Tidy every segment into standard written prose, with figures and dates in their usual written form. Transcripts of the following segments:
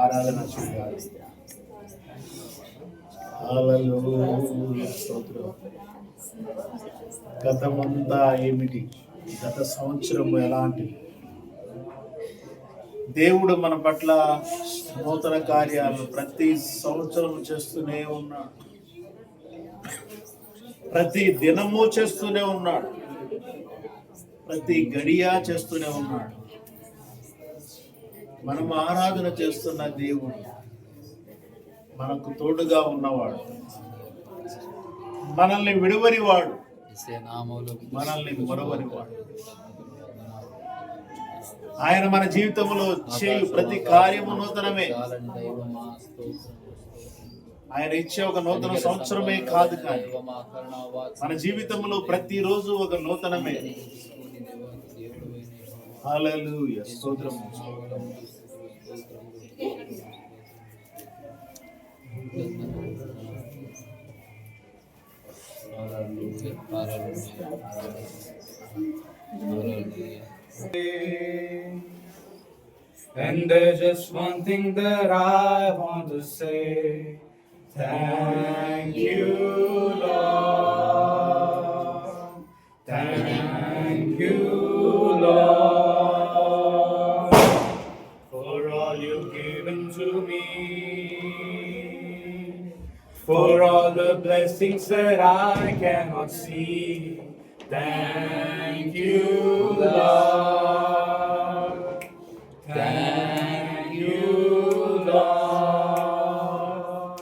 ఆరాధన చేయాలి. హల్లెలూయా, స్తోత్రం. గతమంతా ఏమిటి, గత సంవత్సరం ఎలాంటి, దేవుడు మన పట్ల నూతన కార్యాలు ప్రతి సంవత్సరం చేస్తూనే ఉన్నాడు, ప్రతి దినము చేస్తూనే ఉన్నాడు, ప్రతి గడియ చేస్తూనే ఉన్నాడు. మనం ఆరాధన చేస్తున్న దేవుడు మనకు తోడుగా ఉన్నవాడు, మనల్ని విడువనివాడు, మనల్ని మరవనివాడు. ఆయన మన జీవితంలో చేయు ప్రతి కార్యము నూతనమే. ఆయన ఇచ్చే ఒక నూతన సంవత్సరమే కాదు, కానీ మన జీవితంలో ప్రతిరోజు ఒక నూతనమే. హల్లెలూయా, స్తోత్రం. And there's just one thing that I want to say. Thank you, Lord. Thank you, Lord, for all you've given to me, for all the blessings that I cannot see. Thank you, Lord. Thank you, Lord.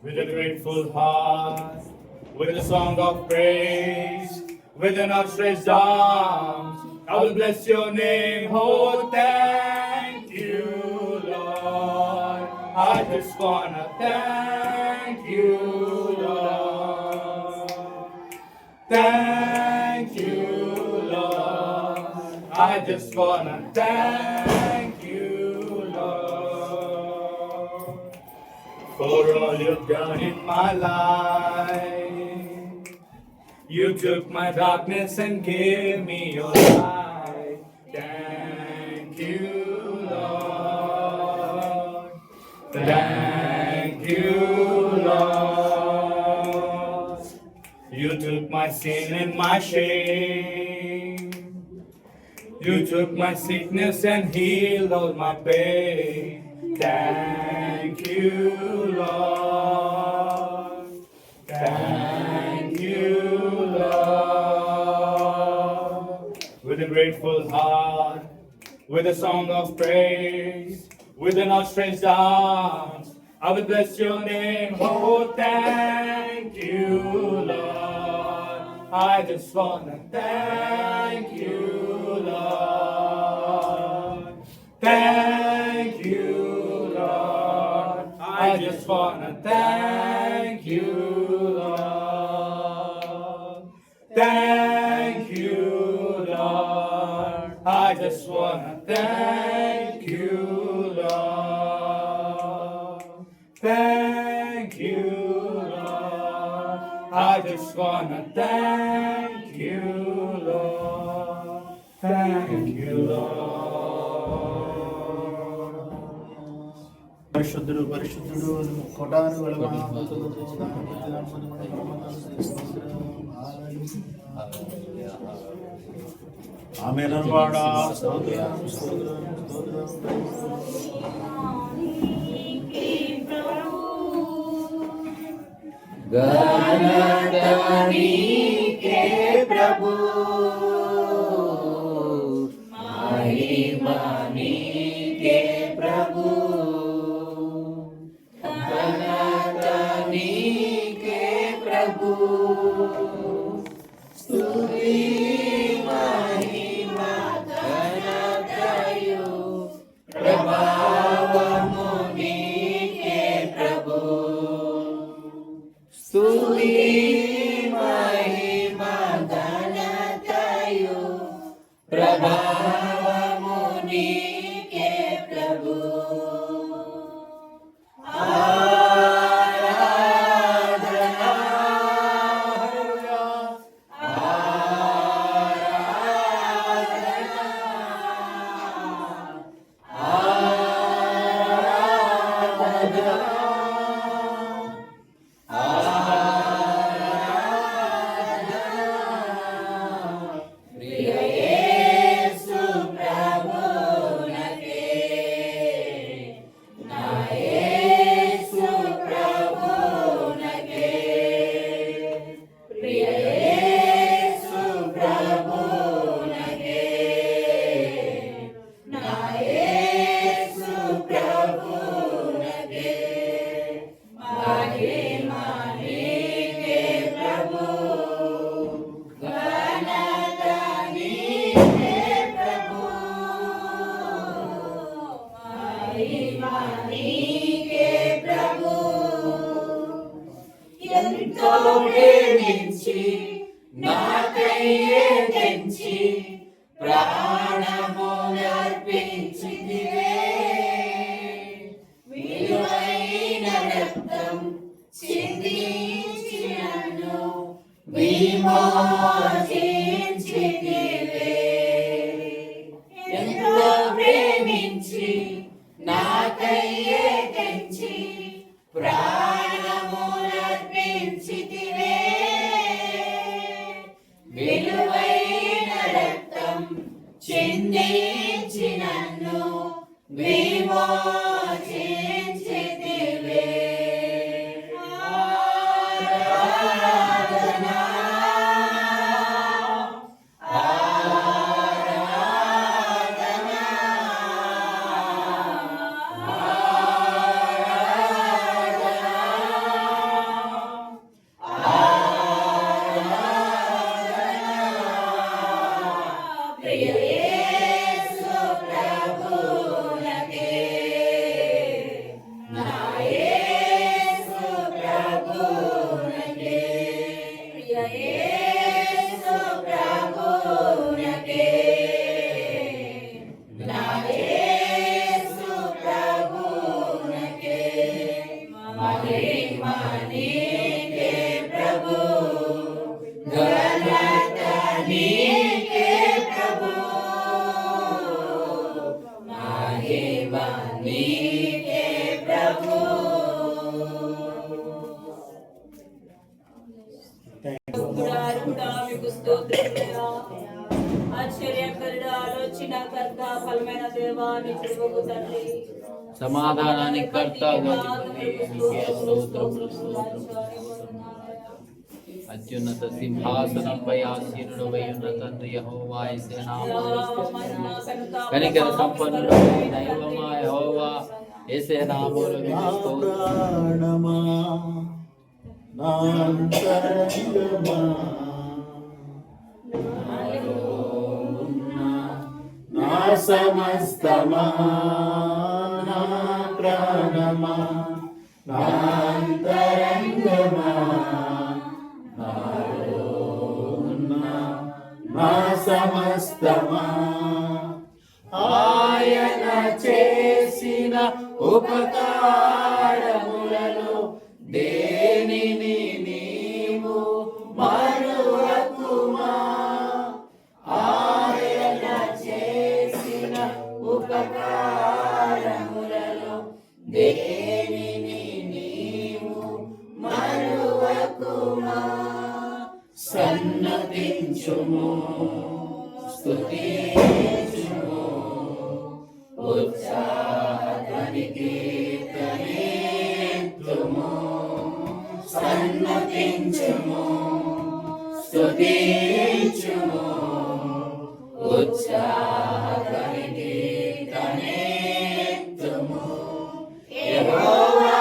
With a grateful heart, with a song of praise, with an outstretched arms, I will bless your name. Oh, thank you, Lord. I just wanna thank you, Lord. Thank you, Lord. I just wanna thank you, Lord, for all you've done in my life. You took my darkness and gave me your light. Thank you, Lord. Thank you, Lord. You took my sin and my shame. You took my sickness and healed all my pain. Thank you, Lord. Thank you, Lord. With a grateful heart, with a song of praise, with an outstretched arms, I will bless your name. Oh, thank you, Lord. I just wanna thank you, Lord. Thank you, Lord. I just wanna thank you, Lord. Thank you, Lord. I just wanna thank you, Lord. Thank you, Lord. I just wanna thank you, Lord. Thank you, Lord. పరిశుద్ధుడు పరిశుద్ధుడు కొటాను ఆమె నన్వాడా. స్తోత్రం స్తోత్రం స్తోత్రం. గణనీకే ప్రభు, మహిమా నీకే ప్రభు, ఘనత నీకే ప్రభు, స్తుతి మహిమా ఘనతయు ప్రభావము నీకే ప్రభు, స్తుతి మహిమా ఘనతయు ప్రభావము నీకే ప్రభు. ఆరాధన మహిమా నీకే ప్రభు. ఎంతో ప్రేమించి నాకయ్యే తెంచి ప్రాణమునర్పించితివే. విలువైన రక్తం చిందించి నన్ను విమోచించితివే. ఎంతో ప్రేమించి నాకయ్యే తెంచి ప్రాణమునర్పించితివే. విలువైన రక్తం చిందించి నన్ను విమోచించితివే. ఆరాధన ఆరాధన ప్రియ యేసు ప్రభునకే, నా యేసు ప్రభునకే, ప్రియ యేసు ప్రభునకే, నా యేసు ప్రభునకే. మహిమా నీకే ప్రభు, ఘనత నీకే ప్రభు, మహిమా నీకే ప్రభు. మీకు స్తోత్రములయ్యా. ఆశ్చర్యకరుడు, ఆలోచనకర్త, ఫలమైన దేవా, నిత్యుడగు తండ్రి, సమాధానానికి కర్తగా నీకే స్తోత్రములు, అత్యున్నత సింహాసనంపై ఆసీనుడవై ఉన్న తండ్రి యెహోవా యేసే నామములో కనికర సంపన్నుడు దైవమా యెహోవా యేసే నామములో మీకు స్తోత్రం. నా అంతరంగమా, నాలో ఉన్న నా సమస్తమా, నా ప్రాణమా, నా అంతరంగమా, నాలో ఉన్న నా సమస్తమా, ఆయన చేసిన ఉపకారములలో దేనిని నీవు మరువకుమా. ఆయన చేసిన ఉపకారములలో దేనిని నీవు మరువకుమా. సన్నతించుము, స్తుతించుము, ఉత్సాహానికి కీర్తనెత్తుము. సన్నతించుము, స్తుతించుము, ఉత్సాహానికి కీర్తనెత్తుము. యెహోవా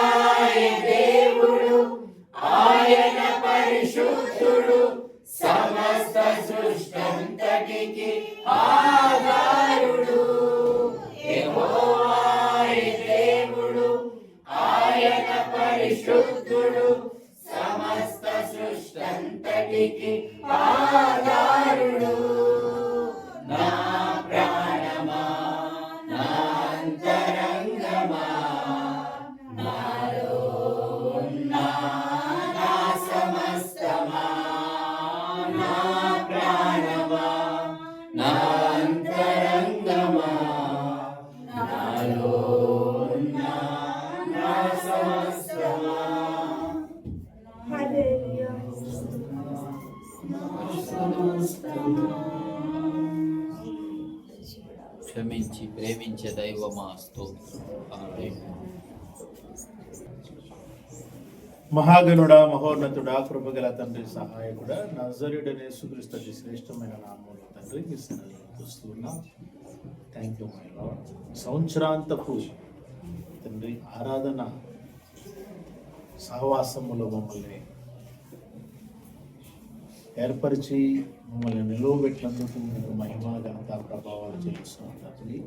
దేవుడు, ఆయన పరిశుద్ధుడు, సమస్త సృష్టంతటికి ఆధారుడు. యెహోవా దేవుడు, ఆయన పరిశుద్ధుడు, సమస్త సృష్టంతటికి ఆధారుడు. నా ప్రాణమా, నా అంతరంగమా, నాలో ఉన్న నా సమస్తమా, నా ప్రాణమా, నా అంతరంగమా, నాలో ఉన్న నా సమస్తమా. క్షమించి ప్రేమించే దైవమా స్తోత్రం. ఆమేన్. మహాగణుడా, మహోన్నతుడా, కృపగల తండ్రి, సహాయకుడా, నజరేయుడైన యేసుక్రీస్తు అతి శ్రేష్టమైన నామములో తండ్రి మీ సన్నిధిలో చూస్తున్నాం. Thank you my lord. సంవత్సరాంతపు తండ్రి ఆరాధన సహవాసములో మమ్మల్ని ఏర్పరిచి మమ్మల్ని నిలువబెట్టినందుకు మీకు మహిమ, ఘనత, ప్రభావాలు చెల్లిస్తున్నాం తండ్రి.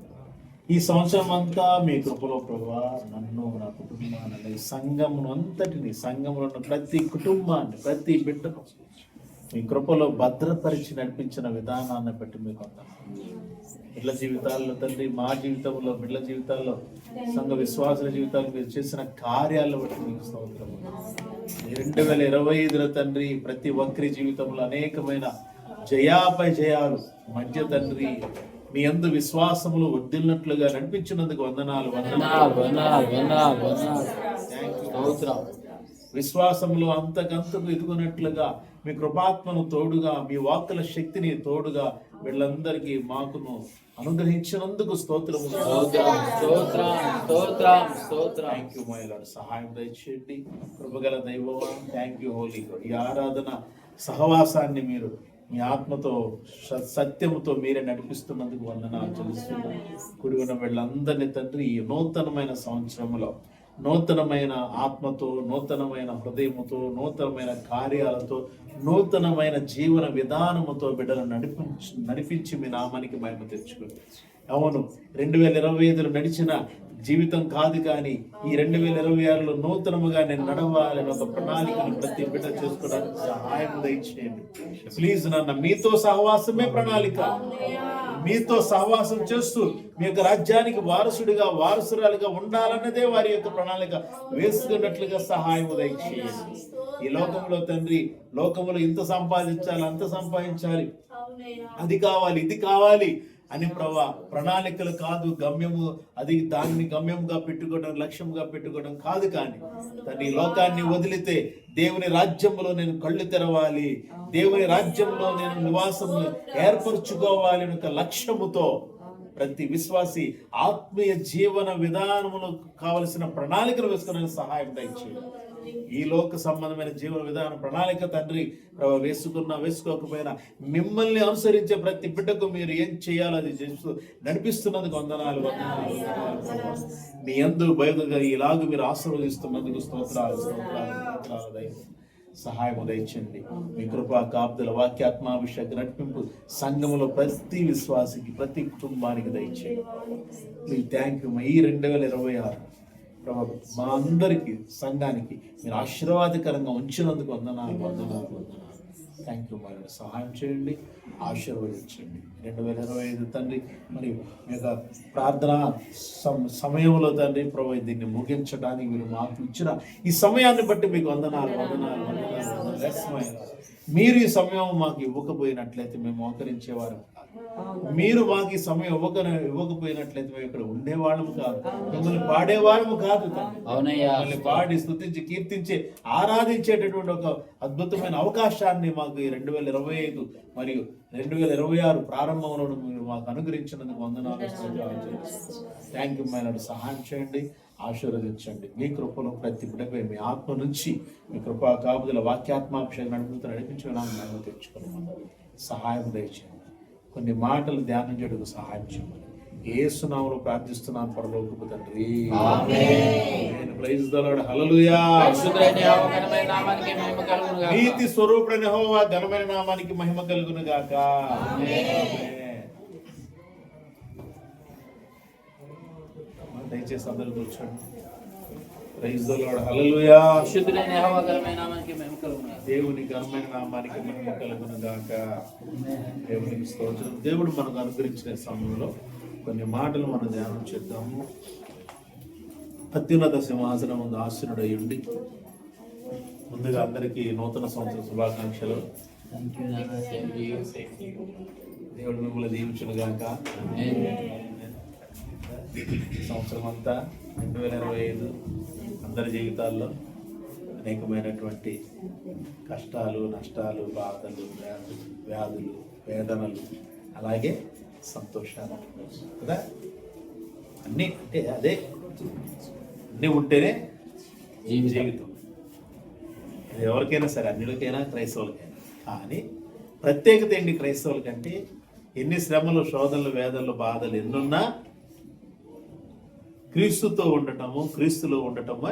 ఈ సంవత్సరం అంతా మీ కృపలో ప్రభువా నన్ను, నా కుటుంబాన్ని, సంఘమును అంతటిని, సంఘంలో ఉన్న ప్రతి కుటుంబాన్ని, ప్రతి బిడ్డను మీ కృపలో భద్రపరిచి నడిపించిన విధానాన్ని బట్టి మీకు వందనాలు. బిడ్డల జీవితాల్లో తండ్రి, మా జీవితంలో, బిడ్డల జీవితాల్లో, సంఘ విశ్వాసుల జీవితాల్లో మీరు చేసిన కార్యాలను బట్టి మీకు స్తోత్రం. 2025లో తండ్రి ప్రతి ఒక్కరి జీవితంలో అనేకమైన జయాపై జయాలు మధ్య తండ్రి మీ యందు విశ్వాసములు వర్ధిల్లినట్లుగా నడిపించినందుకు వందనాలు. విశ్వాసములు అంతకంతకు ఎదుగునట్లుగా మీ కృపాత్మను తోడుగా, మీ వాక్కుల శక్తిని తోడుగా వీళ్ళందరికీ మాకును అనుగ్రహించినందుకు స్తోత్రము. Thank you my lord. సహాయం దయచేయండి కృపగల దైవమా. Thank you Holi God. ఈ ఆరాధన సహవాసాన్ని మీరు మీ ఆత్మతో సత్యముతో మీరే నడిపిస్తున్నందుకు వందనాలు చెల్లిస్తున్నాను. కూడి ఉన్న వీళ్ళందరినీ తండ్రి ఈ నూతనమైన సంవత్సరంలో నూతనమైన ఆత్మతో, నూతనమైన హృదయముతో, నూతనమైన కార్యాలతో, నూతనమైన జీవన విధానముతో బిడ్డలను నడిపించి మీ నామానికి మహిమ తెచ్చుకోండి. అవును, 2025లో నడిచిన జీవితం కాదు, కానీ ఈ 2026లో నూతనముగా నేను నడవాలని ఒక ప్రణాళికను ప్రతి బిడ్డ చేసుకోవడానికి సహాయం దయచేయండి ప్లీజ్. నాన్న, మీతో సహవాసమే ప్రణాళిక. మీతో సహవాసం చేస్తూ మీ యొక్క రాజ్యానికి వారసుడిగా, వారసురాలుగా ఉండాలన్నదే వారి యొక్క ప్రణాళిక వేసుకున్నట్లుగా సహాయం దయచేయండి. ఈ లోకంలో తండ్రి, లోకంలో ఇంత సంపాదించాలి, అంత సంపాదించాలి, అది కావాలి, ఇది కావాలి అని ప్రణాళికలు కాదు, గమ్యము, అది దానిని గమ్యంగా పెట్టుకోవడం, లక్ష్యంగా పెట్టుకోవడం కాదు. కానీ తన లోకాన్ని వదిలితే దేవుని రాజ్యంలో నేను కళ్ళు తెరవాలి, దేవుని రాజ్యంలో నేను నివాసం ఏర్పరచుకోవాలి ఒక లక్ష్యముతో ప్రతి విశ్వాసి ఆత్మీయ జీవన విధానములో కావలసిన ప్రణాళికలు వేసుకోవడానికి సహాయం దయచేయండి. ఈ లోక సంబంధమైన జీవన విధాన ప్రణాళిక తండ్రి వేసుకోకపోయినా మిమ్మల్ని అనుసరించే ప్రతి బిడ్డకు మీరు ఏం చేయాలో అది చేస్తూ నడిపిస్తున్నందుకు వందనాలు. మీ యందు బయలుగా ఇలాగ మీరు ఆశీర్వదిస్తున్నందుకు స్తోత్రాలు. సహాయం దయచండి. మీ కృపా కాపుదల వాక్యాత్మాభిషేక నడిపింపు సంఘములో ప్రతి విశ్వాసికి, ప్రతి కుటుంబానికి దయచేయండి. Thank you. ఈ 2026 మా అందరికీ, సంఘానికి మీరు ఆశీర్వాదకరంగా ఉంచినందుకు వందనాలు. Thank you. మరి సహాయం చేయండి, ఆశీర్వదించండి. 2025 తండ్రి మరి మీ యొక్క ప్రార్థన సమయంలో తండ్రి ప్రభు దీన్ని ముగించడానికి మీరు మాకు ఇచ్చిన ఈ సమయాన్ని బట్టి మీకు వందనాలు. మీరు ఈ సమయం మాకు ఇవ్వకపోయినట్లయితే మేము మోకరించేవారు కాదు. మీరు మాకు ఈ సమయం ఇవ్వకపోయినట్లయితే మేము ఇక్కడ ఉండేవాళ్ళము కాదు, మిమ్మల్ని పాడేవాళ్ళము కాదు. మిమ్మల్ని పాడి, స్తుతించి, కీర్తించి, ఆరాధించేటటువంటి ఒక అద్భుతమైన అవకాశాన్ని మాకు ఈ 2025 మరియు 2026 ప్రారంభంలో మీరు మాకు అనుగ్రహించినందుకు వందనాలు. Thank you. మైనాడు సహాయం చేయండి, ఆశీర్వదించండి. మీ కృపలో ప్రతి బిడ్డపై మీ ఆత్మ నుంచి మీ కృపా కాపుదల వాక్యాత్మాభిషేకం నడిపించడానికి తెచ్చుకున్నాం. సహాయం దయచేయండి. కొన్ని మాటలు ధ్యానం చేయడానికి సహాయం చేయండి. యేసునామములో ప్రార్థిస్తున్నాను పరలోకపు తండ్రి. ఆమేన్. Praise the lord. హల్లెలూయా. నీతి స్వరూపుడైన యెహోవా ఘనమైన నామానికి మహిమ కలుగును గాక. దయచేసి అందరూ కూర్చోండి. Praise the lord. హల్లెలూయా. దేవుని ఘనమైన నామానికి మహిమ కలుగును గాక. దేవునికి స్తోత్రం. దేవుడు మనకు అనుగ్రహించిన సమయంలో కొన్ని మాటలు మనం ధ్యానం చేద్దాము. అత్యున్నత సింహాసనం ముందు ఆసీనుడై ఉండి ముందుగా అందరికీ నూతన సంవత్సర శుభాకాంక్షలు. దేవుడు మిమ్మల్ని దీవించును గాక. సంవత్సరం అంతా 2025 అందరి జీవితాల్లో అనేకమైనటువంటి కష్టాలు, నష్టాలు, బాధలు, వ్యాధులు, వేదనలు, అలాగే సంతోషాలు కదా, అన్నీ అంటే అదే అన్నీ ఉంటేనే జీవితం. అది ఎవరికైనా సరే, అన్నిటికైనా, క్రైస్తవులకైనా. కానీ ప్రత్యేకత ఏంటి క్రైస్తవులకంటే, ఎన్ని శ్రమలు, శోధనలు, వేదనలు, బాధలు ఎన్నున్నా క్రీస్తుతో ఉండటము, క్రీస్తులో ఉండటము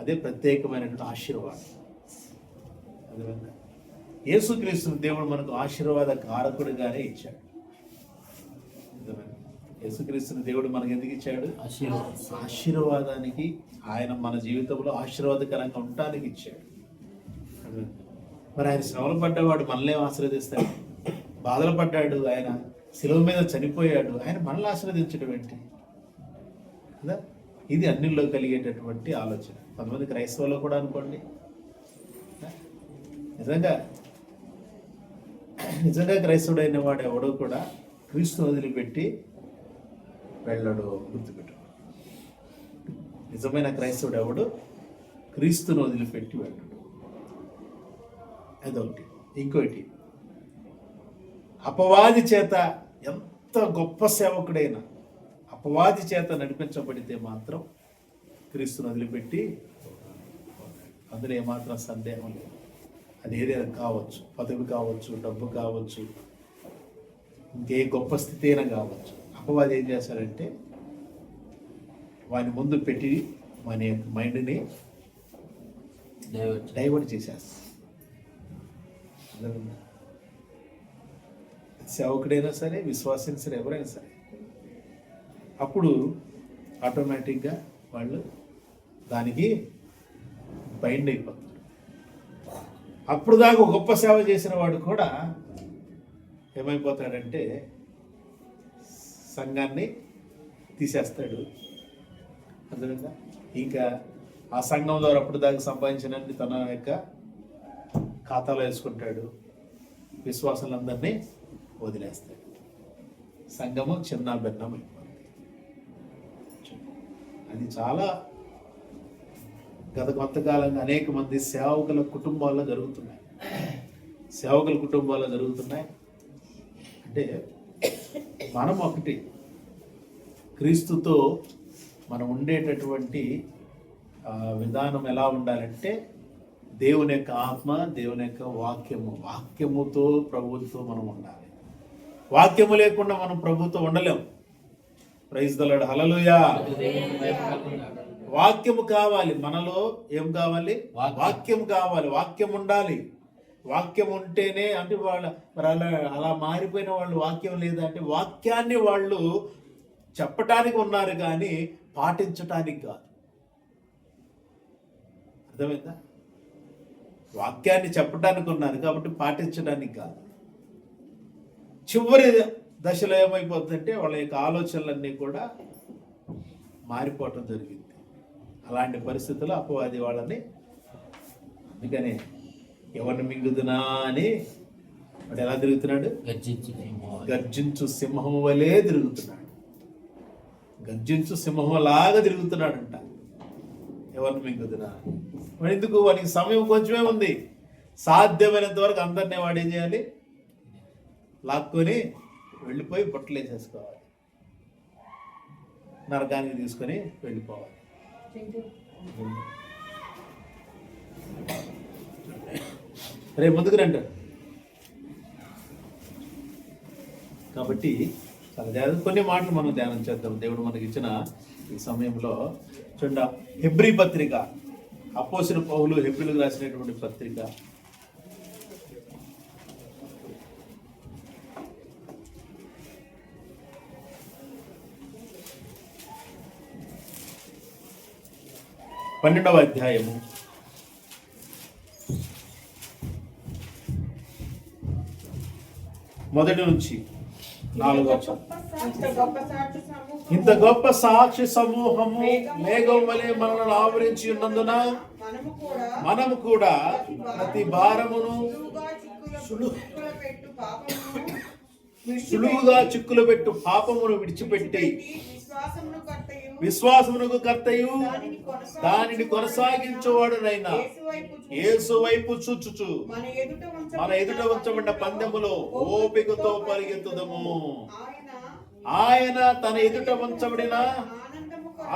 అదే ప్రత్యేకమైనటువంటి ఆశీర్వాదం. అదేవిధంగా యేసుక్రీస్తుని దేవుడు మనకు ఆశీర్వాద కారకుడిగానే ఇచ్చాడు. యేసుక్రీస్తుని దేవుడు మనకి ఎందుకు ఇచ్చాడు? ఆశీర్వాదం. ఆశీర్వాదానికి. ఆయన మన జీవితంలో ఆశీర్వాదకరంగా ఉండటానికి ఇచ్చాడు. మరి ఆయన శ్రమలు పడ్డవాడు మనల్ని ఆశీర్వదిస్తాడు. బాధలు పడ్డాడు, ఆయన శిలువ మీద చనిపోయాడు, ఆయన మనల్ని ఆశీర్వదించడం ఏంటి కదా? ఇది అన్నిల్లో కలిగేటటువంటి ఆలోచన. కొంతమంది క్రైస్తవులు కూడా అనుకోండి, నిజంగా క్రైస్తవుడు అయిన వాడు ఎవడో కూడా క్రీస్తుని వదిలిపెట్టి వెళ్ళడు. గుర్తుపెట్టు, నిజమైన క్రైస్తవుడు ఎవడు క్రీస్తుని వదిలిపెట్టి వెళ్ళడు. అదొకటి. ఇంకోటి, అపవాది చేత ఎంత గొప్ప సేవకుడైనా అపవాది చేత నడిపించబడితే మాత్రం క్రీస్తుని వదిలిపెట్టి, అందులో ఏమాత్రం సందేహం లేదు. అది ఏదైనా కావచ్చు, పదవి కావచ్చు, డబ్బు కావచ్చు, ఇంకే గొప్ప స్థితి అయినా కావచ్చు. అపవాది ఏం చేస్తారంటే వాని ముందు పెట్టి మన యొక్క మైండ్ని డైవర్ట్ చేసేస్తారు. సేవకుడైనా సరే, విశ్వాసైనా సరే, ఎవరైనా సరే, అప్పుడు ఆటోమేటిక్గా వాళ్ళు దానికి బైండ్ అయిపోతారు. అప్పుడు దాకా గొప్ప సేవ చేసిన వాడు కూడా ఏమైపోతాడంటే సంఘాన్ని తీసేస్తాడు. అర్థమైందా? ఇంకా ఆ సంఘం ద్వారా అప్పుడు దాకా సంపాదించినన్ని తన యొక్క ఖాతాలో వేసుకుంటాడు. విశ్వాసులందరినీ వదిలేస్తాడు. సంఘము చిన్న భిన్నం అయిపోతుంది. అది చాలా గత కొంతకాలంగా అనేక మంది సేవకుల కుటుంబాల్లో జరుగుతున్నాయి. అంటే మనం ఒకటి, క్రీస్తుతో మనం ఉండేటటువంటి విధానం ఎలా ఉండాలంటే దేవుని యొక్క ఆత్మ, దేవుని యొక్క వాక్యముతో ప్రభువుతో మనం ఉండాలి. వాక్యము లేకుండా మనం ప్రభువుతో ఉండలేము. ప్రైజ్ ది లార్డ్, హల్లెలూయా. వాక్యము కావాలి మనలో. ఏం కావాలి? వాక్యం కావాలి. వాక్యం ఉండాలి. వాక్యం ఉంటేనే, అంటే అలా మారిపోయిన వాళ్ళు వాక్యం లేదంటే వాక్యాన్ని వాళ్ళు చెప్పటానికి ఉన్నారు కానీ పాటించటానికి కాదు. అర్థమైందా? వాక్యాన్ని చెప్పడానికి ఉన్నారు కాబట్టి పాటించడానికి కాదు. చివరి దశలో ఏమైపోతుందంటే వాళ్ళ యొక్క ఆలోచనలన్నీ కూడా మారిపోవటం జరిగింది. అలాంటి పరిస్థితుల్లో అపవాది వాళ్ళని, అందుకని ఎవరిని మింగుదునా అని వాడు ఎలా తిరుగుతున్నాడు? గర్జించు సింహం వలే తిరుగుతున్నాడు. గర్జించు సింహం లాగా తిరుగుతున్నాడంట. ఎవరిని మింగుదునా? వాడు ఎందుకు? వాడికి సమయం కొంచెమే ఉంది. సాధ్యమైనంత వరకు అందరినీ వాడు ఏం చేయాలి? లాక్కొని వెళ్ళిపోయి బొట్టలు వేసేసుకోవాలి, నరకానికి తీసుకొని వెళ్ళిపోవాలి. రేపు ముందుకు రండి. కాబట్టి చాలా కొన్ని మాటలు మనం ధ్యానం చేద్దాం. దేవుడు మనకి ఇచ్చిన ఈ సమయంలో చూడండి, హెబ్రీ పత్రిక, అపోస్తలుడైన పౌలు హెబ్రీలకు రాసినటువంటి పత్రిక, పన్నెండవ అధ్యాయము 1 నుంచి 4 వచనం. ఇంత గొప్ప సాక్షి సమూహము మేఘం వలె మనల్ని ఆవరించి ఉన్నందున మనము కూడా ప్రతి భారమును సులువుగా చిక్కులు పెట్టు పాపమును విడిచిపెట్టి విశ్వాసమునకు కర్తయు దానిని కొనసాగించువాడునైనా యేసు వైపు చూచుచు మన ఎదుట ఉంచబడిన పందెములో ఓపికతో పరిగెత్తుదము. ఆయన తన ఎదుట ఉంచబడిన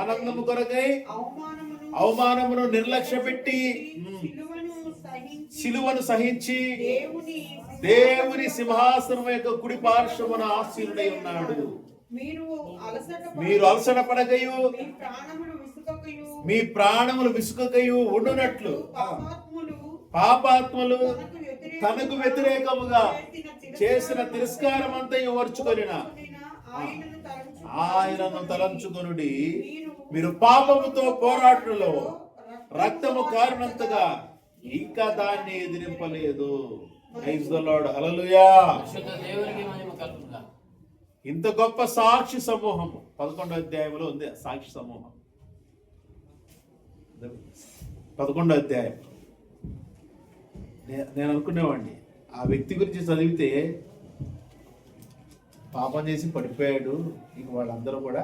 ఆనందము కొరకై అవమానమును నిర్లక్ష్య పెట్టి సిలువను సహించి దేవుని సింహాసనం యొక్క కుడి పార్శ్వమున ఆసీనుడై ఉన్నాడు. మీరు అలసట పడకయు మీ ప్రాణములు విసుకకయు ఉండునట్లు పాపాత్మలు తనకు వ్యతిరేకముగా చేసిన తిరస్కారం అంతా ఓర్చుకొనిన ఆయనను తలంచుకొనుడి, మీరు పాపముతో పోరాటంలో రక్తము కారణంతగా ఇంకా దాన్ని ఎదిరింపలేదు. ప్రైజ్ ది లార్డ్, హల్లెలూయా. పరిశుద్ధ దేవునికి మహిమ కలుగును గాక. ఇంత గొప్ప సాక్షి సమూహం 11వ అధ్యాయంలో ఉంది. సాక్షి సమూహం 11వ అధ్యాయం. నేను అనుకునేవాడిని ఆ వ్యక్తి గురించి చదివితే పాపం చేసి పడిపోయాడు, ఇంక వాళ్ళందరూ కూడా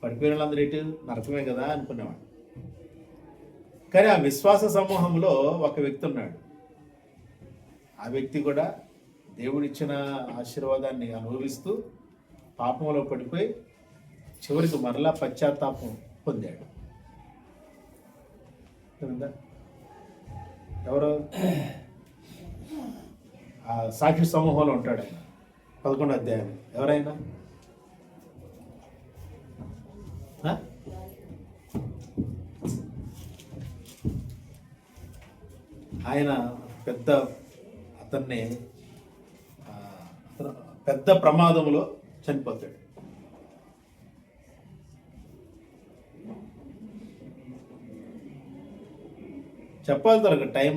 పడిపోయిన వాళ్ళందరూ ఎటు నరకమే కదా అనుకునేవాడు. కానీ ఆ విశ్వాస సమూహంలో ఒక వ్యక్తి ఉన్నాడు. ఆ వ్యక్తి కూడా దేవుడిచ్చిన ఆశీర్వాదాన్ని అనుభవిస్తూ పాపంలో పడిపోయి చివరికి మరలా పశ్చాత్తాపం పొందాడు. ఎవరు? ఆ సాక్షి సమూహంలో ఉంటాడు ఆయన. 11వ అధ్యాయం. ఎవరైనా ఆయన అతన్ని పెద్ద ప్రమాదంలో చనిపోతాడు. చెప్పాలి తనకు టైం.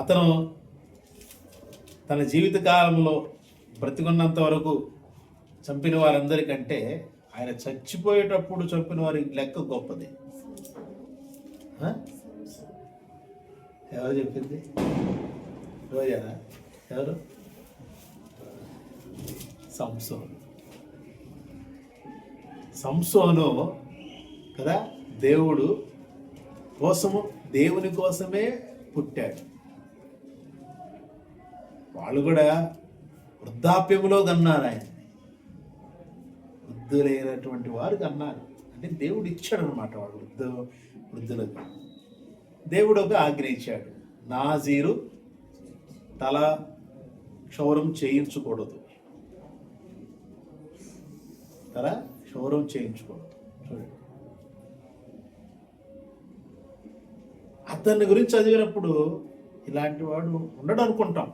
అతను తన జీవిత కాలంలో బ్రతికున్నంత వరకు చంపిన వారందరికంటే ఆయన చచ్చిపోయేటప్పుడు చంపిన వారి లెక్క గొప్పది. ఎవరు చెప్పింది? రోజానా? ఎవరు? సంసోను కదా, దేవుని కోసమే పుట్టాడు. వాళ్ళు కూడా వృద్ధాప్యంలో కన్నారు. ఆయన వృద్ధులైనటువంటి వారు కన్నారు. అంటే దేవుడు ఇచ్చాడు అనమాట. వాడు వృద్ధులకు దేవుడు ఒక ఆజ్ఞ ఇచ్చాడు. నాజీరు తల క్షౌరం చేయించకూడదు. తల క్షౌరం చేయించకూడదు. చూడండి, అతన్ని గురించి చదివినప్పుడు ఇలాంటి వాడు ఉండడు అనుకుంటాం.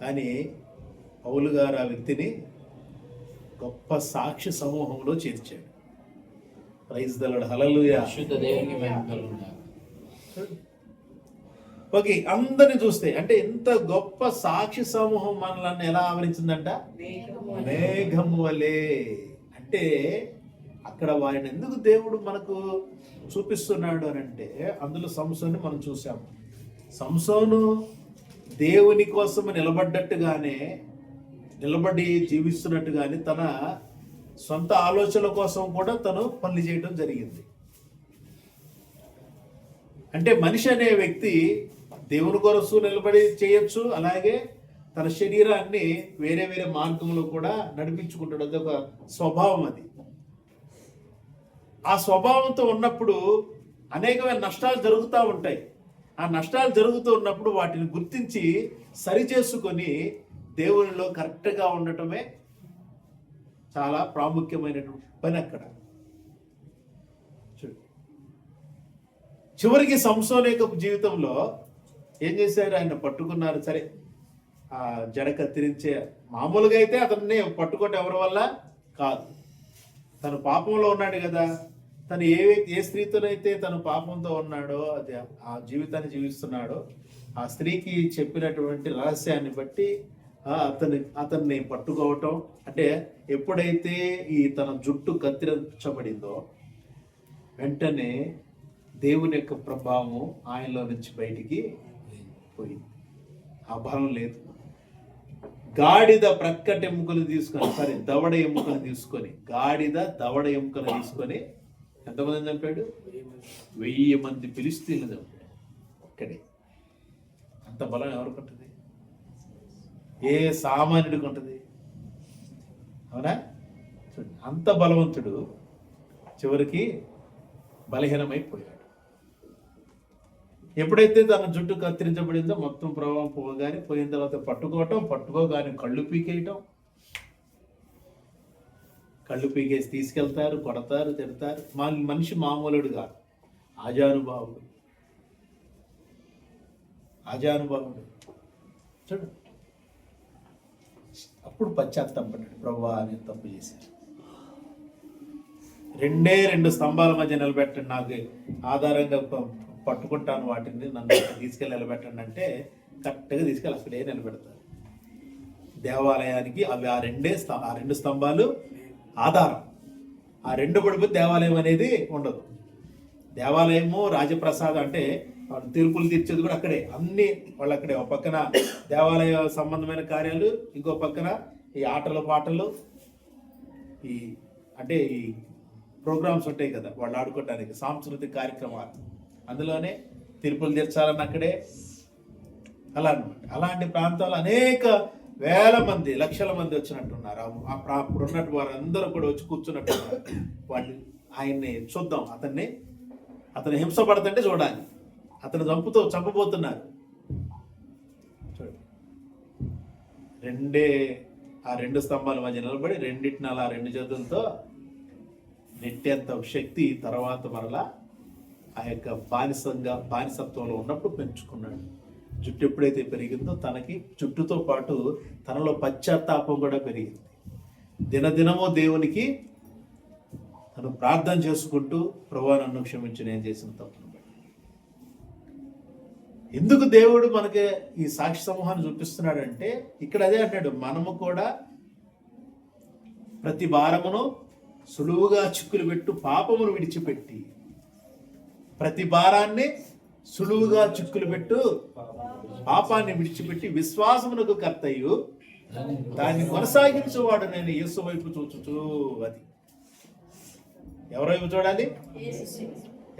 కానీ పౌలు గారు ఆ వ్యక్తిని గొప్ప సాక్షి సమూహంలో చేర్చాడు. ప్రైజ్ ది లార్డ్, హల్లెలూయా. పరిశుద్ధ దేవునికి మహిమ కలుగును గాక. ఓకే, అందరిని చూస్తే అంటే ఎంత గొప్ప సాక్షి సమూహం మనల్ని ఎలా ఆవరించిందంట? మేఘము వలె. అంటే అక్కడ వారిని ఎందుకు దేవుడు మనకు చూపిస్తున్నాడు అని అంటే, అందులో సంసోను మనం చూసాము. సంసోను దేవుని కోసం నిలబడి జీవిస్తున్నట్టుగానే తన సొంత ఆలోచనల కోసం కూడా తను పనులు చేయడం జరిగింది. అంటే మనిషి అనే వ్యక్తి దేవుని కొరకు నిలబడి చేయొచ్చు, అలాగే తన శరీరాన్ని వేరే వేరే మార్గంలో కూడా నడిపించుకుంటాడు. అదొక స్వభావం. అది ఆ స్వభావంతో ఉన్నప్పుడు అనేకమైన నష్టాలు జరుగుతూ ఉంటాయి. ఆ నష్టాలు జరుగుతూ ఉన్నప్పుడు వాటిని గుర్తించి సరి చేసుకొని దేవునిలో కరెక్ట్గా ఉండటమే చాలా ప్రాముఖ్యమైనటువంటి పని. అక్కడ చివరికి సంసోను యొక్క జీవితంలో ఏం చేశారు? ఆయన పట్టుకున్నారు. సరే, ఆ జడ కత్తిరించే మామూలుగా అయితే అతన్ని పట్టుకోవటం ఎవరి వల్ల కాదు. తను పాపంలో ఉన్నాడు కదా. తను ఏ స్త్రీతోనైతే తను పాపంతో ఉన్నాడో, అది ఆ జీవితాన్ని జీవిస్తున్నాడో, ఆ స్త్రీకి చెప్పినటువంటి రహస్యాన్ని బట్టి అతన్ని పట్టుకోవటం. అంటే ఎప్పుడైతే తన జుట్టు కత్తిరించబడిందో వెంటనే దేవుని యొక్క ప్రభావం ఆయనలో నుంచి బయటికి పోయింది. ఆ బలం లేదు. గాడిద ప్రక్కటి ఎముకలు తీసుకొని దవడ ఎముకలు తీసుకొని ఎంతమంది చంపాడు? 1000 మంది ఫిలిష్తీయులను చంపాడు ఒక్కడే. అంత బలం ఎవరికి ఉంటుంది? ఏ సామాన్యుడికి ఉంటుంది? అవునా? అంత బలవంతుడు చివరికి బలహీనమైపోయాడు. ఎప్పుడైతే తన జుట్టు కత్తిరించబడిందో మొత్తం ప్రభావం పోయిన తర్వాత పట్టుకోగానే కళ్ళు పీకేసి తీసుకెళ్తారు, కొడతారు, తిడతారు. మనిషి మామూలుడు కాదు, ఆజానుభావుడు. చూడు, అప్పుడు పశ్చాత్తాపడ్డాడు, ప్రభువా నేను తప్పు చేశాను. 2 స్తంభాల మధ్య నిలబెట్టండి, నాకు ఆధారంగా పట్టుకుంటాను వాటిని, నన్ను తీసుకెళ్ళి నిలబెట్టండి అంటే కరెక్ట్గా తీసుకెళ్ళి అక్కడే నిలబెడతారు. దేవాలయానికి అవి ఆ 2 స్తంభాలు ఆధారం. ఆ 2 పడిపోతే దేవాలయం అనేది ఉండదు. దేవాలయము రాజప్రసాదం అంటే తీర్పులు తీర్చేది కూడా అక్కడే, అన్ని వాళ్ళు అక్కడే. ఒక పక్కన దేవాలయ సంబంధమైన కార్యాలు, ఇంకో పక్కన ఈ ఆటలు పాటలు, ఈ అంటే ఈ ప్రోగ్రామ్స్ ఉంటాయి కదా వాళ్ళు ఆడుకోవడానికి, సాంస్కృతిక కార్యక్రమాలు, అందులోనే తీర్పులు తీర్చాలని అక్కడే. అలా అనమాట. అలాంటి ప్రాంతాలు అనేక వేల మంది, లక్షల మంది వచ్చినట్టున్నారు. అప్పుడు ఉన్నట్టు వారు అందరూ కూడా వచ్చి కూర్చున్నట్టున్నారు. వాళ్ళు ఆయన్ని చూద్దాం, అతను హింసపడుతుంటే చూడాలి, అతను చంపబోతున్నారు. చూడండి, ఆ 2 స్తంభాల మధ్య నిలబడి రెండింటిని అలా 2 చేతులతో నెట్టేంత శక్తి తర్వాత మరలా ఆ యొక్క బానిసత్వంలో ఉన్నప్పుడు పెంచుకున్నాడు. జుట్టు ఎప్పుడైతే పెరిగిందో తనకి జుట్టుతో పాటు తనలో పశ్చాత్తాపం కూడా పెరిగింది. దినదినము దేవునికి తను ప్రార్థన చేసుకుంటూ, ప్రభువా నన్ను క్షమించి నేను చేసిన తప్పును. ఎందుకు దేవుడు మనకి ఈ సాక్షి సమూహాన్ని చూపిస్తున్నాడంటే ఇక్కడ అదే అంటాడు, మనము కూడా ప్రతి భారమును సులువుగా చిక్కులు పెట్టు పాపమును విడిచిపెట్టి, ప్రతి భారాన్ని సులువుగా చిక్కులు పెట్టు పాపాన్ని విడిచిపెట్టి విశ్వాసమునకు కర్తయ్యు దాన్ని కొనసాగించేవాడు నేను యేసు వైపు చూచుచు. అది ఎవరి వైపు చూడాలి?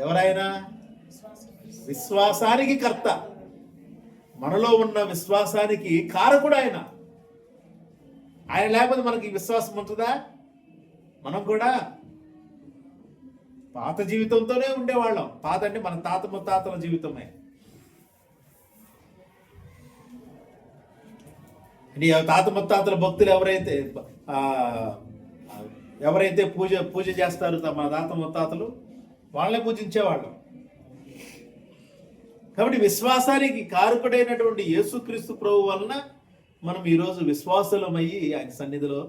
ఎవరైనా విశ్వాసానికి కర్త, మనలో ఉన్న విశ్వాసానికి కారకుడు ఆయన. లేకపోతే మనకి విశ్వాసం ఉంటుందా? మనం కూడా పాత జీవితంతోనే ఉండేవాళ్ళం. పాత అంటే మన తాత ముత్తాతల జీవితమే. తాత ముత్తాతల భక్తులు ఎవరైతే పూజ చేస్తారో మన తాత ముత్తాతలు, వాళ్ళని పూజించేవాళ్ళం. కాబట్టి విశ్వాసానికి కారకుడైనటువంటి యేసుక్రీస్తు ప్రభు వలన మనం ఈరోజు విశ్వాసులమయ్యి ఆయన సన్నిధిలో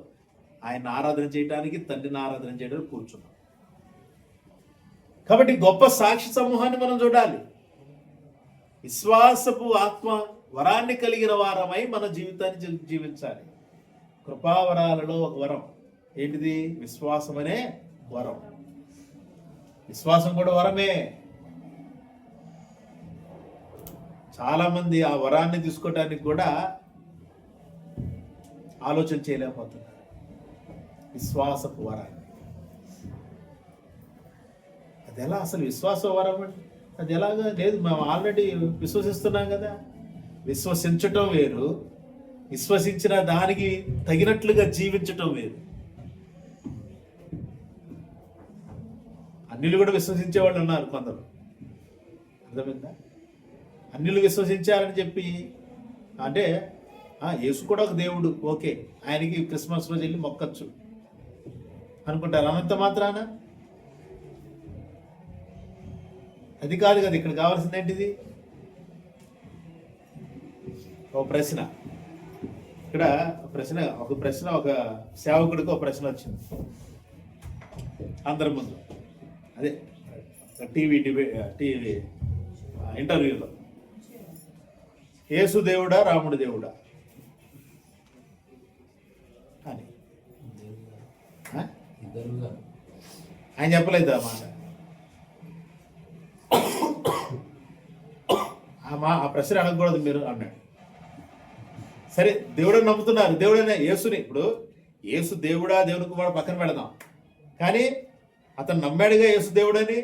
ఆయన ఆరాధన చేయడానికి, తండ్రిని ఆరాధన చేయడానికి కూర్చున్నాం. కాబట్టి గొప్ప సాక్షి సమూహాన్ని మనం చూడాలి. విశ్వాసపు ఆత్మ వరాన్ని కలిగిన వారమై మన జీవితాన్ని జీవించాలి. కృపావరాలలో ఒక వరం ఏంటిది? విశ్వాసం అనే వరం. విశ్వాసం కూడా వరమే. చాలా మంది ఆ వరాన్ని తీసుకోవడానికి కూడా ఆలోచన చేయలేకపోతున్నారు. విశ్వాసపు వరాన్ని అది ఎలా? అసలు విశ్వాస వరం అది ఎలాగా? లేదు, మేము ఆల్రెడీ విశ్వసిస్తున్నాం కదా. విశ్వసించటం వేరు, విశ్వసించిన దానికి తగినట్లుగా జీవించటం వేరు. అన్యులు కూడా విశ్వసించే వాళ్ళు ఉన్నారు కొందరు, అర్థమైందా? అన్యులు విశ్వసించారని చెప్పి అంటే యేసు కూడా ఒక దేవుడు, ఓకే, ఆయనకి క్రిస్మస్ రోజు వెళ్ళి మొక్కచ్చు అనుకుంటారు. అనంత మాత్రాన అది కాదు కదా. ఇక్కడ కావాల్సింది ఏంటిది? ఒక ప్రశ్న. ఇక్కడ ఒక ప్రశ్న ఒక సేవకుడికి ఒక ప్రశ్న వచ్చింది అందరి ముందు. అదే టీవీ ఇంటర్వ్యూలో, యేసు దేవుడా రాముడు దేవుడా అని. ఆయన చెప్పలేదు ఆ మాట. ఆ ప్రశ్న అడగకూడదు మీరు అన్నాడు. సరే, దేవుడని నమ్ముతున్నారు, దేవుడనే యేసుని. ఇప్పుడు యేసు దేవుడా దేవుని కుమారుడు పక్కన పెడదాం, కానీ అతను నమ్మాడుగా యేసు దేవుడని.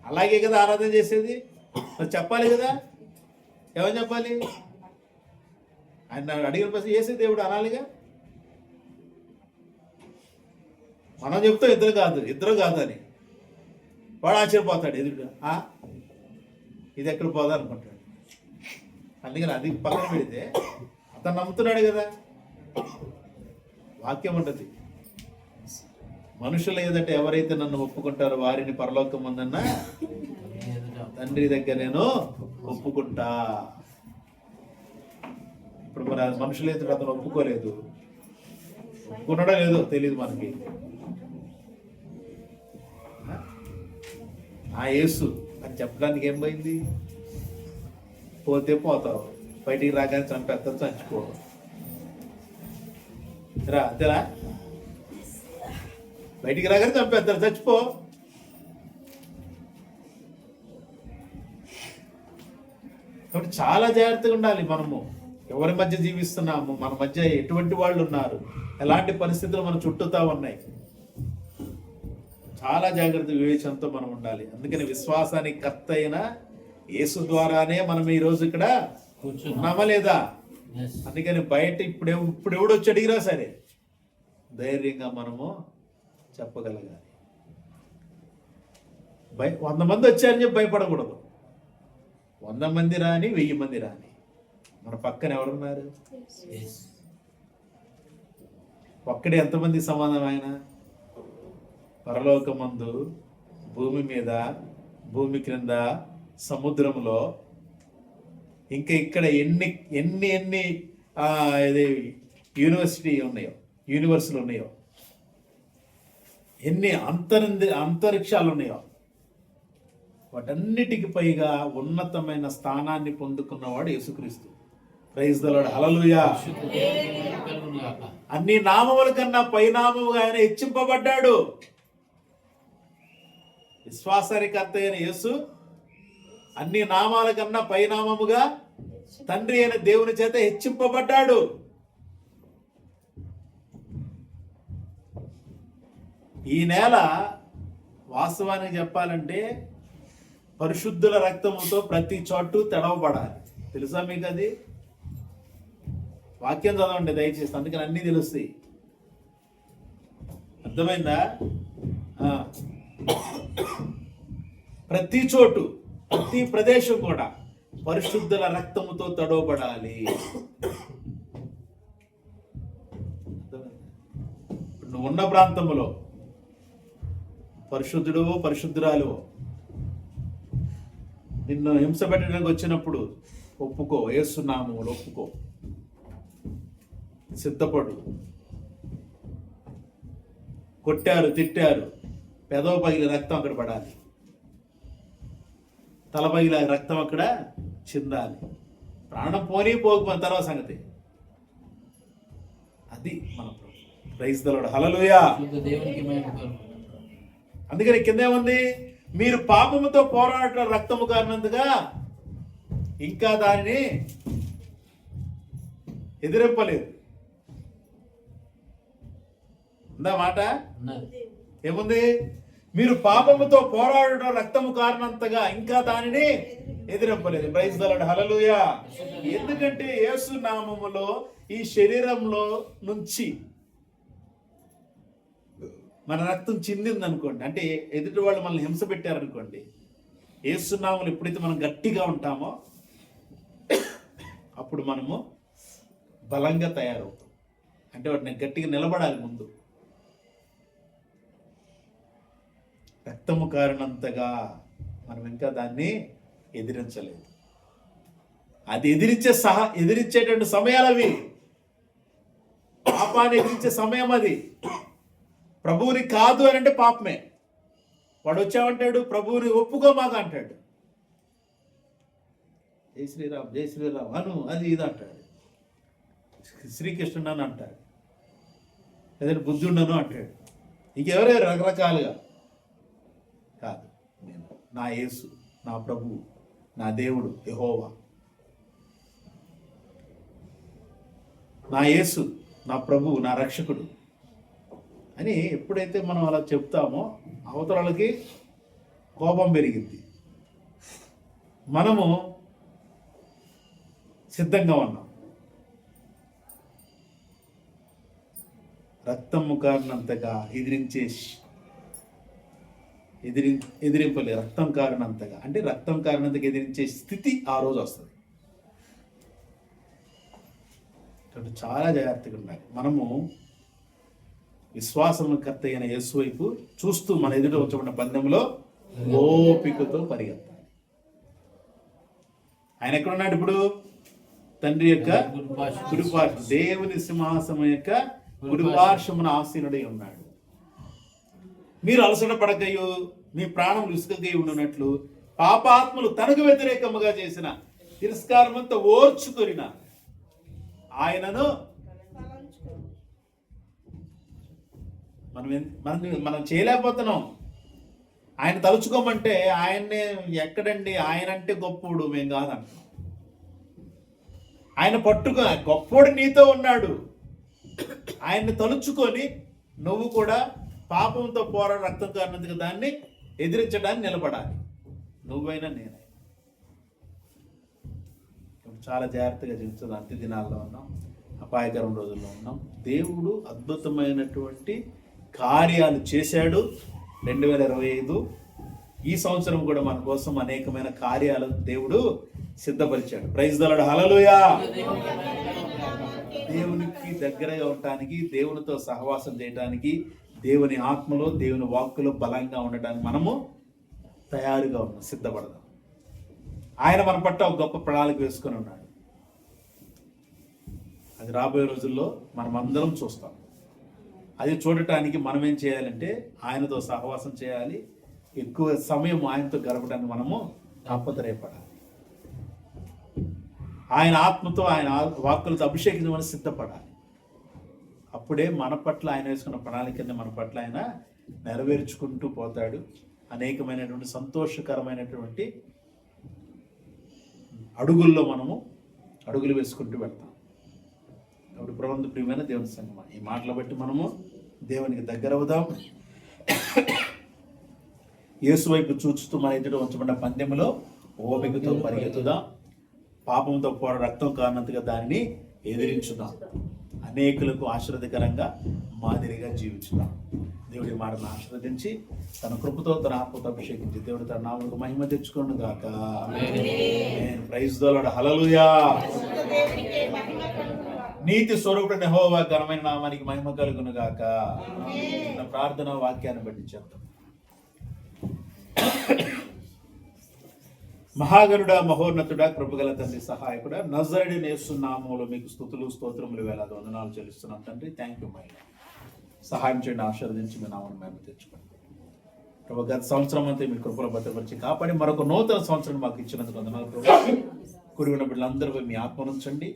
అలాగే కదా ఆరాధన చేసేది. చెప్పాలి కదా. ఏమని చెప్పాలి? ఆయన అడిగిన ప్రశ్న యేసు దేవుడు అనాలిగా. మనం చెప్తాం ఇద్దరు కాదు అని. వాడు ఆశ్చర్యపోతాడు, ఎదురుగా ఇది ఎక్కడ పోదా అనుకుంటాడు. అందుకని అది పక్కన పెడితే అతను నమ్ముతున్నాడు కదా. వాక్యం ఉంటుంది, మనుషులు ఏదంటే ఎవరైతే నన్ను ఒప్పుకుంటారో వారిని పరలోకం ఉందన్న తండ్రి దగ్గర నేను ఒప్పుకుంటా. ఇప్పుడు మరి మనుషులు అయితే అతను ఒప్పుకోలేదు, ఒప్పుకున్నాడో లేదో తెలియదు మనకి. ఆ యేసు అని చెప్పడానికి ఏం పోయింది? పోతే పోతావు, బయటికి రాగానే చంపేస్తారు, చచ్చిపో రా, అంతేనా? బయటికి రాగానే చంపేస్తారు, చచ్చిపో. కాబట్టి చాలా జాగ్రత్తగా ఉండాలి. మనము ఎవరి మధ్య జీవిస్తున్నాము, మన మధ్య ఎటువంటి వాళ్ళు ఉన్నారు, ఎలాంటి పరిస్థితులు మన చుట్టూతా ఉన్నాయి, చాలా జాగ్రత్త వివేచనతో మనం ఉండాలి. అందుకని విశ్వాసానికి కర్త అయిన యేసు ద్వారానే మనం ఈ రోజు ఇక్కడ ఉన్నామా లేదా? అందుకని బయట ఇప్పుడు ఎవడు వచ్చి అడిగినా సరే ధైర్యంగా మనము చెప్పగలగాలి. 100 మంది వచ్చారని చెప్పి భయపడకూడదు. 100 మంది రాని, 1000 మంది రాని, మన పక్కన ఎవరున్నారు? ఒక్కడే ఎంతమంది సమానం ఆయన? పరలోకమందు, భూమి మీద, భూమి క్రింద, సముద్రంలో, ఇంకా ఇక్కడ ఎన్ని ఎన్ని ఎన్ని యూనివర్సులు ఉన్నాయో, ఎన్ని అంతరిక్షాలు ఉన్నాయో, వాటన్నిటికి పైగా ఉన్నతమైన స్థానాన్ని పొందుకున్నవాడు యేసుక్రీస్తు. ప్రైజ్ ది లార్డ్, హల్లెలూయా. అన్ని నామముల కన్నా పైనామముగా ఆయన హెచ్చింపబడ్డాడు. విశ్వాసానికి కర్త అయిన యేసు అన్ని నామాల కన్నా పైనామముగా తండ్రి అయిన దేవుని చేత హెచ్చింపబడ్డాడు. ఈ నేల వాస్తవానికి చెప్పాలంటే పరిశుద్ధుల రక్తముతో ప్రతి చోటు తడవబడాలి. తెలుసా మీకు అది? వాక్యం చదవండి దయచేసి, అందుకని అన్నీ తెలుస్తాయి. అర్థమైందా? ప్రతి చోటు, ప్రతి ప్రదేశం కూడా పరిశుద్ధుల రక్తముతో తడవబడాలి. నువ్వు ఉన్న ప్రాంతంలో పరిశుద్ధుడు పరిశుద్ధురాలు నిన్ను హింస పెట్టడానికి వచ్చినప్పుడు ఒప్పుకో, యేసునామములో ఒప్పుకో, సిద్ధపడు. కొట్టారు, తిట్టారు, పెదవ పగిలి రక్తం అక్కడ పడాలి, తల పగిలి రక్తం అక్కడ చిందాలి. ప్రాణం పోకపోయిన తర్వాత సంగతి అది మన ప్రైజ్ ది లార్డ్, హల్లెలూయా. అందుకని కింద ఏముంది? మీరు పాపముతో పోరాడటం రక్తము కారణందుగా ఇంకా దానిని ఎదిరింపలేదు. ఉందా మాట? ఏముంది? మీరు పాపముతో పోరాడటం రక్తము కారణంతగా ఇంకా దానిని ఎదిరింపలేదు. ప్రైజ్ ది లార్డ్, హల్లెలూయా. ఎందుకంటే యేసు నామములో ఈ శరీరంలో నుంచి మన రక్తం చిందింది అనుకోండి, అంటే ఎదుటి వాళ్ళు మనల్ని హింస పెట్టారనుకోండి, యేసు నామములో ఎప్పుడైతే మనం గట్టిగా ఉంటామో అప్పుడు మనము బలంగా తయారవుతాం. అంటే వాటిని గట్టిగా నిలబడాలి. ముందు రక్తము కారణంతగా మనం ఇంకా దాన్ని ఎదిరించలేదు. అది ఎదిరించేటువంటి సమయాలు అవి. పాపాన్ని ఎదిరించే సమయం అది. ప్రభువుని కాదు అని అంటే పాపమే. వాడు వచ్చామంటాడు, ప్రభువుని ఒప్పుకోమాక అంటాడు, జై శ్రీరామ్ జై శ్రీరామ్ అను, అది ఇది అంటాడు, శ్రీకృష్ణుడు అని అంటాడు, ఏదైనా బుద్ధుండను అంటాడు, ఇంకెవరైనా రకరకాలుగా. కాదు, నేను నా యేసు, నా ప్రభువు, నా దేవుడు యెహోవా, నా యేసు, నా ప్రభువు, నా రక్షకుడు అని ఎప్పుడైతే మనం అలా చెప్తామో అవతలకి కోపం పెరిగింది. మనము సిద్ధంగా ఉన్నాం. రక్తము కారణంతగా ఎదిరింపలే. రక్తం కారణంతగా అంటే రక్తం కారణంతగా ఎదిరించే స్థితి ఆ రోజు వస్తుంది. చాలా జాగ్రత్తగా ఉండాలి. మనము విశ్వాసము కర్త అయిన యేసు వైపు చూస్తూ మన ఎదుట వచ్చబడిన పందెంలో ఓపికతో పరిగెత్తాలి. ఆయన ఎక్కడున్నాడు ఇప్పుడు? తండ్రి యొక్క కుడిపార్శ్వ, దేవుని సింహాసనం యొక్క కుడిపార్శ్వమున ఆసీనుడై ఉన్నాడు. మీరు అలసట పడకయు మీ ప్రాణం ఇసుకకై ఉండునట్లు పాపాత్ములు తనకు వ్యతిరేకముగా చేసిన తిరస్కారమంతా ఓర్చుకొనిన ఆయనను మనం చేయలేకపోతున్నాం. ఆయన తలుచుకోమంటే ఆయన్నే ఎక్కడండి, ఆయన అంటే గొప్పోడు, మేము కాదంటున్నాం. ఆయన పట్టుకో, గొప్పోడు నీతో ఉన్నాడు. ఆయన్ని తలుచుకొని నువ్వు కూడా పాపంతో పోరాడు రక్తం కారణందుకు దాన్ని ఎదిరించడానికి నిలబడాలి, నువ్వైనా నేనైనా. చాలా జాగ్రత్తగా జీవించదు. అంత్య దినాల్లో ఉన్నాం, అపాయకరం రోజుల్లో ఉన్నాం. దేవుడు అద్భుతమైనటువంటి కార్యాలు చేశాడు. 2025 ఈ సంవత్సరం కూడా మన కోసం అనేకమైన కార్యాలు దేవుడు సిద్ధపరిచాడు. ప్రైజ్ ది లార్డ్, హల్లెలూయా. దేవునికి దగ్గరగా ఉండటానికి, దేవునితో సహవాసం చేయడానికి, దేవుని ఆత్మలో దేవుని వాక్కులో బలంగా ఉండటానికి మనము తయారుగా ఉన్నాం, సిద్ధపడదాం. ఆయన మన పట్ల ఒక గొప్ప ప్రణాళిక వేసుకొని ఉన్నాడు. అది రాబోయే రోజుల్లో మనం అందరం చూస్తాం. అది చూడటానికి మనం ఏం చేయాలంటే ఆయనతో సహవాసం చేయాలి, ఎక్కువ సమయం ఆయనతో గడపడానికి మనము తాపత్రయపడాలి. ఆయన ఆత్మతో ఆయన వాక్కులతో అభిషేకించమని సిద్ధపడాలి. అప్పుడే మన పట్ల ఆయన వేసుకున్న ప్రణాళికని మన పట్ల ఆయన నెరవేర్చుకుంటూ పోతాడు. అనేకమైనటువంటి సంతోషకరమైనటువంటి అడుగుల్లో మనము అడుగులు వేసుకుంటూ వెళ్తాం. కాబట్టి ప్రభువునందు ప్రియమైన దేవుని సంగమా, ఈ మాటలు బట్టి మనము దేవునికి దగ్గర అవుదాం. యేసు వైపు చూస్తూ మన ఎదుట ఉంచబడిన పందెంలో ఓపికతో పరిగెత్తుదాం. పాపంతో పోర రక్తం కారణంతగా దానిని ఎదిరించుదాం. అనేకులకు ఆశీర్వదకరంగా మాదిరిగా జీవించుదాం. దేవుడి మాటను ఆశీర్వదించి తన కృపతో తన ఆత్మతో అభిషేకించి దేవుడు తన నామముకు మహిమ తెచ్చుకోను గాక. ప్రైజ్ ది లార్డ్, హల్లెలూయా. నీతి స్వరూపుడైన యెహోవా ఘనమైన నామానికి మహిమ కలుగును గాక. ప్రార్థన వాక్యాన్ని బట్టి చెప్తాం. మహాగరుడా, మహోన్నతుడా, కృపగల తండ్రి, సహాయకుడా, నజరేయుడైన యేసు నామములో మీకు స్తుతులు స్తోత్రములు వేలాది వందనాలు చెల్లిస్తున్నాం తండ్రి. Thank you my lord. సహాయం చేయండి, ఆశీర్వదించి మీ నామమును మేము తెచ్చుకోండి ప్రభు. గత సంవత్సరం అంతా మీ కృపలో భద్రపరిచి కాపాడి మరొక నూతన సంవత్సరం మాకు ఇచ్చినందుకు వందనాలు ప్రభు. కూడి ఉన్న బిడ్డలందరూ మీ ఆత్మను ఉంచండి,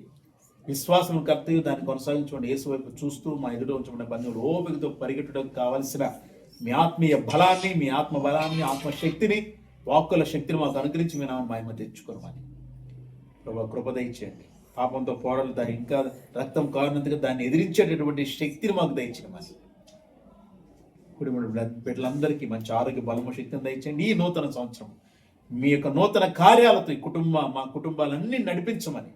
విశ్వాసం కర్తయ్య దాన్ని కొనసాగించుకోండి. యేసు వైపు చూస్తూ మా ఎదుట ఉంచబడిన బంధువులు ఓపికతో పరిగెట్టడానికి కావలసిన మీ ఆత్మీయ బలాన్ని, మీ ఆత్మ బలాన్ని, ఆత్మశక్తిని, వాక్కుల శక్తిని మాకు అనుగ్రహించి మీ నామమును మహిమ తెచ్చుకోమని ప్రభు కృప దయచేయండి. పాపంతో పోరాడు దాన్ని ఇంకా రక్తం కారణంతగా దాన్ని ఎదిరించేటటువంటి శక్తిని మాకు దయచేయమని కుటుంబ బిడ్డలందరికీ మంచి ఆరోగ్య బలము శక్తిని దయచేయండి. ఈ నూతన సంవత్సరం మీ యొక్క నూతన కార్యాలతో ఈ మా కుటుంబాలన్నీ నడిపించమని,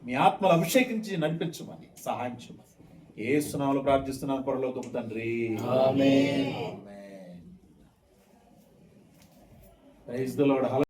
మీ ఆత్మలు అభిషేకించి నడిపించమని సహాయం చేయమని యేసు నామములో ప్రార్థిస్తున్నాను పరలోకపు తండ్రి, ఆమేన్. Praise the lord.